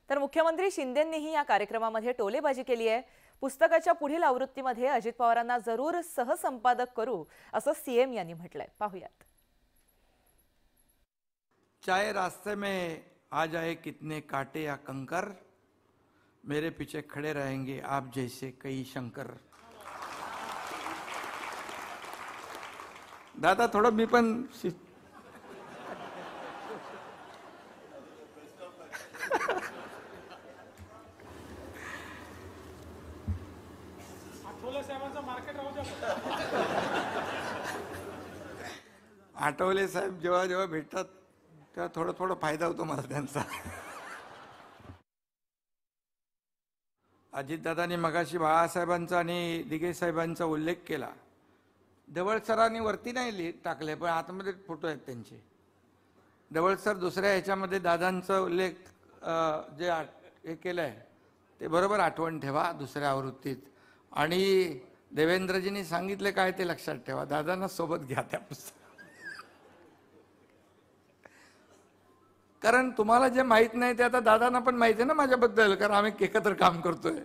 तर मुख्यमंत्री शिंदेंनीही या कार्यक्रमामध्ये टोलेबाजी केली आहे। पुस्तकाच्या पुढील आवृत्तीमध्ये अजित पवारांना जरूर सहसंपादक करू असं सीएम यांनी म्हटलंय। पाहूयात। चाहे रास्ते में आ जाए कितने कांटे या कंकर, मेरे पीछे खड़े रहेंगे आप जैसे कई शंकर। दादा थोड़ा मी पण आठवले साहेब जेव्हा जेव्हा भेटतात तेव्हा थोडं थोडं फायदा होतो मला त्यांचा। अजितदादांनी मगाशी बाळासाहेबांचा आणि दिघे साहेबांचा उल्लेख केला। ढवळ सरांनी वरती नाही टाकले पण आतमध्ये फोटो आहेत त्यांचे। ढवळ सर दुसऱ्या ह्याच्यामध्ये दादांचा उल्लेख जे हे केलंय ते बरोबर आठवण ठेवा दुसऱ्या आवृत्तीत। आणि देवेंद्रजींनी सांगितले काय ते लक्षात ठेवा, दादांना सोबत घ्या त्या पुस्तकात। कारण तुम्हाला जे माहित नाही ते आता दादांना पण माहिती आहे ना माझ्याबद्दल, कारण आम्ही एकत्र काम करतोय।